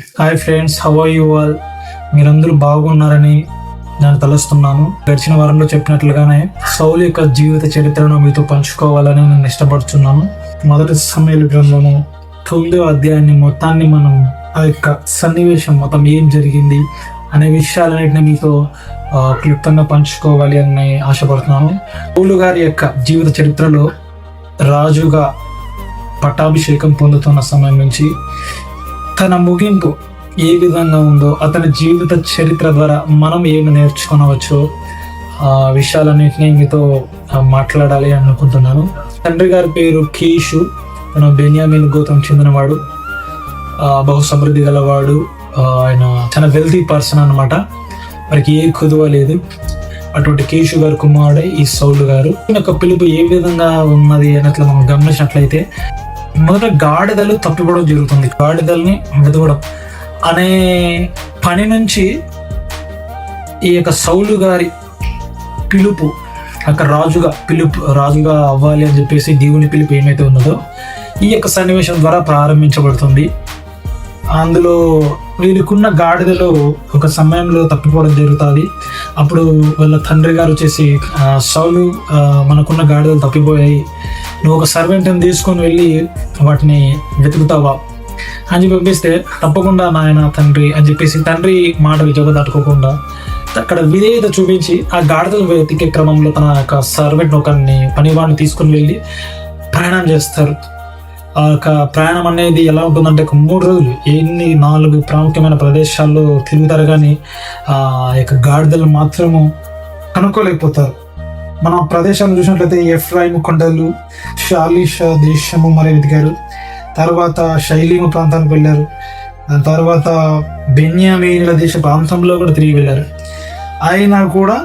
Hi friends, how are you all? మీరందరూ బాగున్నారని నేను తలుస్తున్నాను. గడిచిన వారంలో చెప్పినట్లుగానే సౌలు యొక్క జీవిత చరిత్రను మీతో పంచుకోవాలని నేను ఇష్టపడుతున్నాను. మొదటి సమూయేలు గ్రంథము 9వ అధ్యాయాన్ని మొత్తాన్ని మనం ఆ యొక్క సన్నివేశం మొత్తం ఏం జరిగింది అనే విషయాలన్నింటినీ మీతో క్లుప్తంగా పంచుకోవాలి అని ఆశపడుతున్నాను. సౌలు గారి యొక్క జీవిత చరిత్రలో రాజుగా పట్టాభిషేకం పొందుతున్న సమయం నుంచి తన ముగింపు ఏ విధంగా ఉందో, అతని జీవిత చరిత్ర ద్వారా మనం ఏమి నేర్చుకోనవచ్చో ఆ విషయాలన్నింటినీ మీతో మాట్లాడాలి అనుకుంటున్నాను. తండ్రి గారి పేరు కీషు. తను బెన్యామీన్ గోత్రం చెందినవాడు, బహు సమృద్ధి గలవాడు. ఆయన చాలా వెల్తీ పర్సన్ అనమాట. వారికి ఏ కుదువ లేదు. అటువంటి కీషు గారు కుమారుడే ఈ సౌలు గారు. యొక్క పిలుపు ఏ విధంగా ఉన్నది అన్నట్లు మనం గమనించినట్లయితే, మొదట గాడిదలు తప్పిపోవడం జరుగుతుంది. గాడిదల్ని వెతకడం అనే పని నుంచి ఈ యొక్క సౌలు గారి పిలుపు, అక్కడ రాజుగా అవ్వాలి అని చెప్పేసి దేవుని పిలుపు ఏమైతే ఉన్నదో ఈ యొక్క సన్నివేశం ద్వారా ప్రారంభించబడుతుంది. అందులో వీరికున్న గాడిదలు ఒక సమయంలో తప్పిపోవడం జరుగుతుంది. అప్పుడు వాళ్ళ తండ్రి గారు వచ్చేసి, సౌలు, మనకున్న గాడిదలు తప్పిపోయాయి, నువ్వు ఒక సర్వెంట్ని తీసుకొని వెళ్ళి వాటిని వెతుకుతావా అని చెప్పి పంపిస్తే, తప్పకుండా నాయన తండ్రి అని చెప్పేసి తండ్రి మాటలు జగదాటుకోకుండా అక్కడ విధేయత చూపించి ఆ గాడిదలు వెతికే క్రమంలో తన యొక్క సర్వెంట్ ఒకరిని పనివాడిని తీసుకొని వెళ్ళి ప్రయాణం చేస్తారు. ఆ యొక్క ప్రయాణం అనేది ఎలా ఉంటుందంటే, 3 రోజులు 4 ప్రాముఖ్యమైన ప్రదేశాల్లో తిరుగుతారు, కానీ ఆ యొక్క గాడిదలు మాత్రము కనుక్కోలేకపోతారు. మన ప్రదేశాలను చూసినట్లయితే ఎఫ్రాయిము కొండలు, షాలిషా దేశము మరి వెతికారు. తర్వాత షైలీము ప్రాంతానికి వెళ్ళారు. దాని తర్వాత బెన్యామీనుల దేశ ప్రాంతంలో కూడా తిరిగి వెళ్ళారు. అయినా కూడా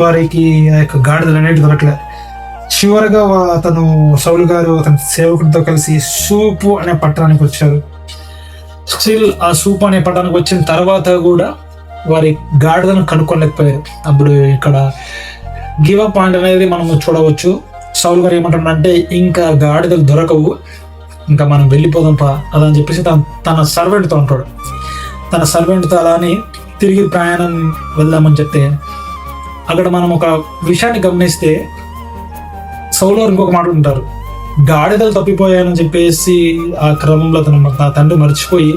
వారికి ఆ యొక్క గాడిదలు అనేవి దొరకలేదు. చివరిగా అతను సౌలు గారు అతని సేవకుడితో కలిసి సూపు అనే పట్టణానికి వచ్చారు. స్టిల్ ఆ సూపు అనే పట్టణానికి వచ్చిన తర్వాత కూడా వారి గాడిదలను కనుక్కోలేకపోయారు. అప్పుడు ఇక్కడ గివ్ అప్ పాయింట్ అనేది మనం చూడవచ్చు. సౌలు గారు ఏమంటాడంటే, ఇంకా గాడిదలు దొరకవు, ఇంకా మనం వెళ్ళిపోదాం పా అదని చెప్పేసి తన సర్వెంట్తో అంటాడు. తన సర్వెంట్తో అలా అని తిరిగి ప్రయాణం వెళ్దామని చెప్తే, అక్కడ మనం ఒక విషయాన్ని గమనిస్తే సౌలు గారు ఇంకొక మాట ఉంటారు. గాడిదలు తప్పిపోయానని చెప్పేసి ఆ క్రమంలో నా తండ్రి మర్చిపోయి,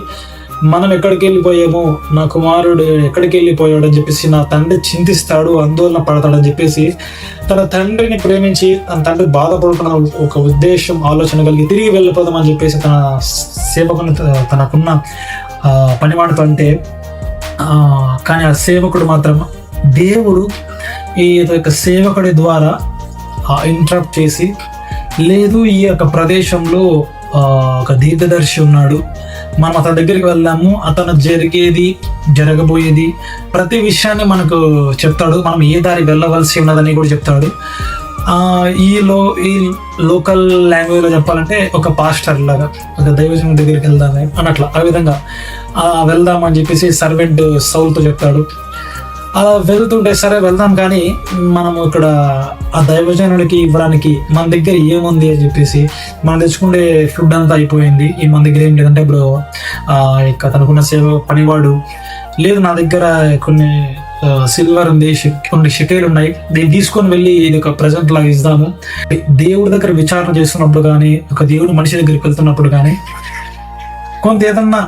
మనం ఎక్కడికి వెళ్ళిపోయామో, నా కుమారుడు ఎక్కడికి వెళ్ళిపోయాడు అని చెప్పేసి నా తండ్రి చింతిస్తాడు, ఆందోళన పడతాడని చెప్పేసి తన తండ్రిని ప్రేమించి తన తండ్రి బాధపడుతున్న ఒక ఉద్దేశం, ఆలోచన కలిగి తిరిగి వెళ్ళిపోదామని చెప్పేసి తన సేవకుని తనకున్న పనివాడితో అంటే, కానీ ఆ సేవకుడు మాత్రం దేవుడు ఈ యొక్క సేవకుడి ద్వారా ఇంటరప్ట్ చేసి, లేదు ఈ యొక్క ప్రదేశంలో ఒక దీర్ఘదర్శి ఉన్నాడు, మనం అతని దగ్గరికి వెళ్దాము, అతను జరగబోయేది ప్రతి విషయాన్ని మనకు చెప్తాడు, మనం ఏ దారి వెళ్ళవలసి ఉన్నదని కూడా చెప్తాడు. ఈ లోకల్ లాంగ్వేజ్లో చెప్పాలంటే ఒక పాస్టర్ లాగా, ఒక దైవజనం దగ్గరికి వెళ్దామే అన్నట్ల ఆ విధంగా వెళ్దామని చెప్పేసి సర్వెంట్ సౌలుతో చెప్తాడు. అలా వెళ్తుంటే, సరే వెళ్దాం, కానీ మనము ఇక్కడ ఆ దైవజనుడికి ఇవ్వడానికి మన దగ్గర ఏముంది అని చెప్పేసి, మనం తెచ్చుకుంటే ఫుడ్ అంతా అయిపోయింది, మన దగ్గర ఏం లేదంటే, ఇప్పుడు ఇక తనకున్న పనివాడు, లేదు నా దగ్గర కొన్ని సిల్వర్ ఉంది, కొన్ని షెకేలు ఉన్నాయి, దీన్ని తీసుకొని వెళ్ళి ఇది ఒక ప్రజెంట్ లాగా ఇద్దాము. దేవుడి దగ్గర విచారణ చేస్తున్నప్పుడు కానీ, ఒక దేవుడు మనిషి దగ్గరికి వెళ్తున్నప్పుడు కానీ, కొంత ఏదన్నా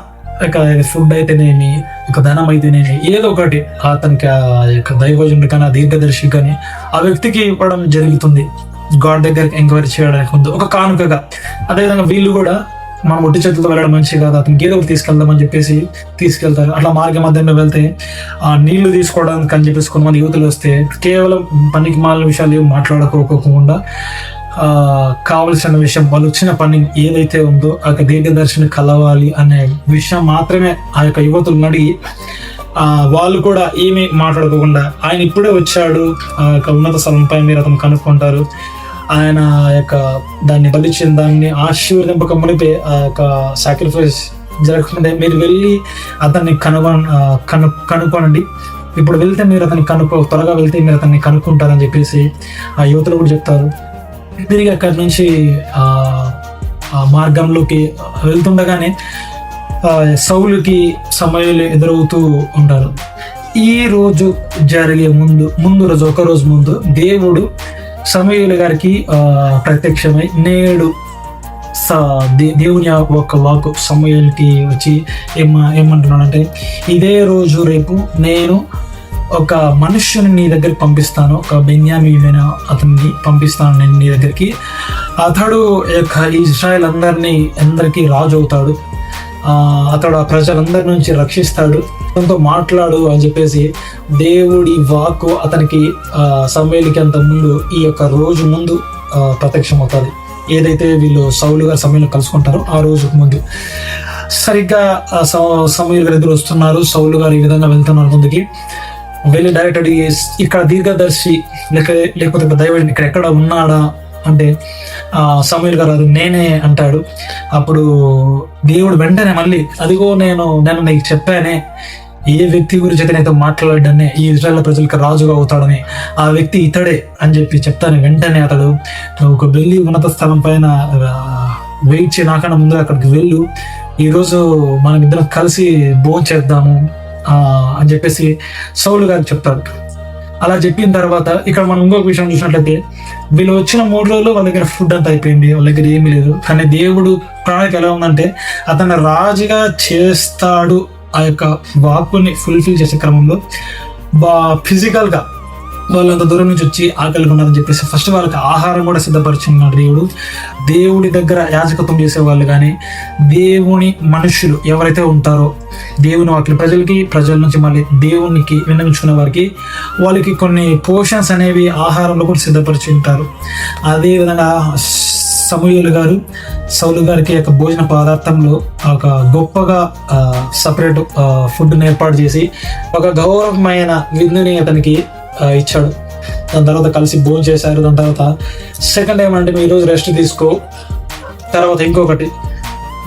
ఇక ఫుడ్ అయితేనేమి, ఇక ధనం అయితేనేమి, ఏదో ఒకటి అతనికి ఆ యొక్క దైవజనుడు కానీ, ఆ దీర్ఘదర్శి కానీ ఆ వ్యక్తికి ఇవ్వడం జరుగుతుంది. గాడ్ దగ్గరికి ఎంక్వైరీ చేయడానికి ముందు ఒక కానుకగా. అదేవిధంగా వీళ్ళు కూడా మనం ఒట్టి చేతులతో వెళ్ళడం మంచిది కాదు, అతనికి ఏదో ఒకటి తీసుకెళ్దామని చెప్పేసి తీసుకెళ్తారు. అట్లా మార్గ మధ్యంలో వెళ్తే ఆ నీళ్లు తీసుకోవడానికి అని చెప్పేసి కొంతమంది యువతులు వస్తే, కేవలం పనికి మాలిన విషయాలు ఏమి మాట్లాడుకోకుండా కావలసిన విషయం, వాళ్ళు వచ్చిన పని ఏదైతే ఉందో ఆ యొక్క దీర్ఘదర్శిని కలవాలి అనే విషయం మాత్రమే ఆ యొక్క యువతులను అడిగి, వాళ్ళు కూడా ఏమీ మాట్లాడుకోకుండా, ఆయన ఇప్పుడే వచ్చాడు, ఆ యొక్క ఉన్నత స్థలంపై మీరు అతను కనుక్కుంటారు, ఆయన యొక్క దాన్ని బలిచ్చిన దాన్ని ఆశీర్వదింపక మునిపే ఆ యొక్క సాక్రిఫైస్ జరగకుండా మీరు వెళ్ళి అతన్ని కనుక్కోనండి, ఇప్పుడు వెళ్తే మీరు అతన్ని త్వరగా వెళ్తే మీరు అతన్ని కనుక్కుంటారని చెప్పేసి ఆ యువతులు కూడా చెప్తారు. తిరిగి అక్కడి నుంచి మార్గంలోకి వెళ్తుండగానే సౌలుకి సమూయేలు ఎదురవుతూ ఉంటారు. ఈ రోజు జరిగే ముందు రోజు, ఒక రోజు ముందు దేవుడు సమూయేలు గారికి ప్రత్యక్షమై నేడు దేవుని ఒక వాక్కు సమూయేలుకి వచ్చి ఏమంటున్నాడంటే, ఇదే రోజు రేపు నేను ఒక మనుష్యుని నీ దగ్గరికి పంపిస్తాను, ఒక బెన్యామీనైన అతన్ని పంపిస్తాను నేను నీ దగ్గరికి. అతడు ఇజ్రాయెల్ అందరికీ రాజు అవుతాడు, అతడు ఆ ప్రజలందరి నుంచి రక్షిస్తాడు, అతనితో మాట్లాడు అని చెప్పేసి దేవుడి వాక్కు అతనికి సమూయేలుకి అంత ముందు ఈ యొక్క రోజు ముందు ప్రత్యక్షం అవుతుంది. ఏదైతే వీళ్ళు సౌలు గారు సమూయేలు కలుసుకుంటారో ఆ రోజుకు ముందు సరిగ్గా సమూయేలు గారు ఎదురు వస్తున్నారు. సౌలు గారు ఈ విధంగా వెళ్తున్నారు ముందుకి. వెళ్ళి డైరెక్ట్ అడిగి, ఇక్కడ దీర్ఘదర్శి లేకపోతే దైవజనుడు ఇక్కడ ఎక్కడ ఉన్నాడా అంటే సమూయేలు గారు అది నేనే అంటాడు. అప్పుడు దేవుడు వెంటనే మళ్ళీ, అదిగో నేను నీకు చెప్పానే, ఏ వ్యక్తి గురించి అయితే నేను మాట్లాడానే ఈ ఇజ్రాయెల్ ప్రజలకు రాజుగా అవుతాడని, ఆ వ్యక్తి ఇతడే అని చెప్పి చెప్తాను. వెంటనే అతడు, ఒక వెళ్ళి ఉన్నత స్థలం పైన వెయిట్ చేయి, నాకన్నా ముందు అక్కడికి వెళ్ళు, ఈరోజు మనం ఇద్దరం కలిసి భోజనం చేద్దాము అని చెప్పేసి సౌలు గారికి చెప్తాడు. అలా చెప్పిన తర్వాత ఇక్కడ మనం ఇంకొక విషయం చూసినట్లయితే, వీళ్ళు వచ్చిన 3 రోజులు వాళ్ళ దగ్గర ఫుడ్ అంతా అయిపోయింది, వాళ్ళ దగ్గర ఏమీ లేదు. కానీ దేవుడు ప్రణాళిక ఎలా ఉందంటే, అతను రాజుగా చేస్తాడు. ఆ యొక్క వాక్కుని ఫుల్ఫిల్ చేసే క్రమంలో ఫిజికల్గా వాళ్ళంత దూరం నుంచి వచ్చి ఆకలిగా ఉన్నారని చెప్పేసి ఫస్ట్ వాళ్ళకి ఆహారం కూడా సిద్ధపరిచున్నాడు దేవుడు. దేవుడి దగ్గర యాజకత్వం చేసే వాళ్ళు కానీ, దేవుని మనుషులు ఎవరైతే ఉంటారో, దేవుని వాక్య ప్రజల నుంచి మళ్ళీ దేవునికి విన్నవించుకునే వారికి వాళ్ళకి కొన్ని పోషన్స్ అనేవి ఆహారంలో కూడా సిద్ధపరిచి ఉంటారు. అదేవిధంగా సమూయేలు గారు సౌలు గారికి యొక్క భోజన పదార్థంలో ఒక గొప్పగా సపరేట్ ఫుడ్ని ఏర్పాటు చేసి ఒక గౌరవమైన విందుని అతనికి ఇచ్చాడు. దాని తర్వాత కలిసి భోజనం చేశారు. దాని తర్వాత సెకండ్ ఏమంటే, నువ్వు ఈరోజు రెస్ట్ తీసుకో, తర్వాత ఇంకొకటి,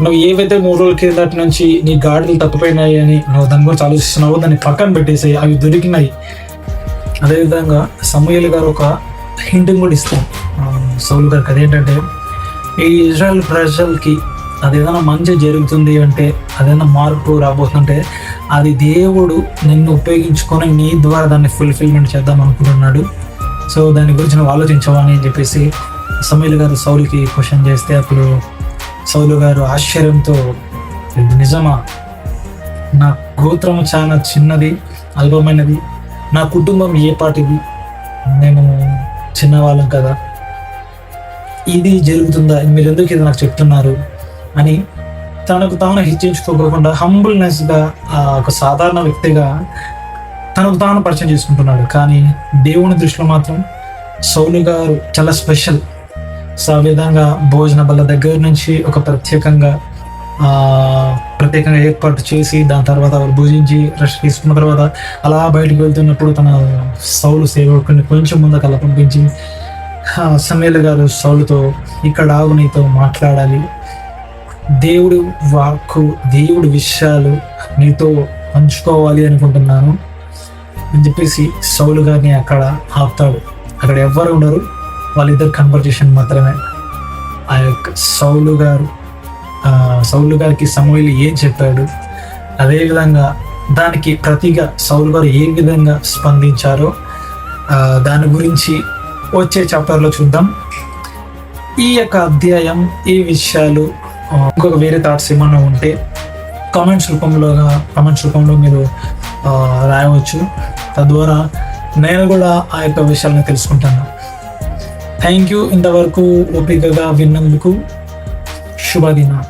నువ్వు ఏవైతే 3 రోజుల కిందటి నుంచి నీ గాడిలు తప్పిపోయినాయి అని నువ్వు దాని గురించి ఆలోచిస్తున్నావో దాన్ని పక్కన పెట్టేసి అవి దొరికినాయి. అదేవిధంగా సమూయేలు గారు ఒక హింట్ కూడా ఇస్తాం సౌలు గారికి. అదేంటంటే, ఈ ఇజ్రాయెల్ ప్రజలకి అదేదైనా మంచి జరుగుతుంది అంటే, అదేదైనా మార్పు రాబోతుంటే, అది దేవుడు నిన్ను ఉపయోగించుకొని నీ ద్వారా దాన్ని ఫుల్ఫిల్మెంట్ చేద్దాం అనుకుంటున్నాడు. సో దాని గురించి నువ్వు ఆలోచించవా అని చెప్పేసి సమూయేలు గారు సౌలుకి క్వశ్చన్ చేస్తే, అప్పుడు సౌలు గారు ఆశ్చర్యంతో, నిజమా? నా గోత్రం చాలా చిన్నది, అల్పమైనది, నా కుటుంబం ఏ పాటిది, నేను చిన్నవాళ్ళం కదా, ఇది జరుగుతుందా, మీరు ఎందుకు ఇది నాకు చెప్తున్నారు అని తనకు తాను హెచ్చించుకోకుండా హంబుల్నెస్గా ఒక సాధారణ వ్యక్తిగా తనకు తాను పరిచయం చేసుకుంటున్నాడు. కానీ దేవుని దృష్టిలో మాత్రం సౌలు గారు చాలా స్పెషల్. సో ఆ విధంగా భోజన బల్ల దగ్గర నుంచి ఒక ప్రత్యేకంగా ఏర్పాటు చేసి దాని తర్వాత వాళ్ళు భోజించి రెస్ట్ తీసుకున్న తర్వాత అలా బయటకు వెళ్తున్నప్పుడు తన సౌలు సేవకుని కొంచెం ముందుకు అలా పంపించి, సమూయేలు గారు సౌలుతో, ఇక్కడ ఆగు, నీతో మాట్లాడాలి, దేవుడి వాక్కు, దేవుడి విషయాలు నీతో పంచుకోవాలి అనుకుంటున్నాను అని చెప్పేసి సౌలు గారిని అక్కడ ఆపుతాడు. అక్కడ ఎవ్వరు ఉండరు, వాళ్ళిద్దరు కన్వర్జేషన్ మాత్రమే. ఆ యొక్క సౌలు గారికి సమూయేలు ఏం చెప్పాడు, అదేవిధంగా దానికి ప్రతిగా సౌలు గారు ఏ విధంగా స్పందించారో దాని గురించి వచ్చే చాప్టర్లో చూద్దాం. ఈ యొక్క అధ్యాయం, ఈ విషయాలు, ఇంకొక వేరే థాట్స్ ఏమన్నా ఉంటే కామెంట్స్ రూపంలో మీరు రాయవచ్చు. తద్వారా నేను కూడా ఆ యొక్క విషయాలను తెలుసుకుంటాను. Thank you. ఇంతవరకు ఓపికగా విన్నందుకు. శుభదినం.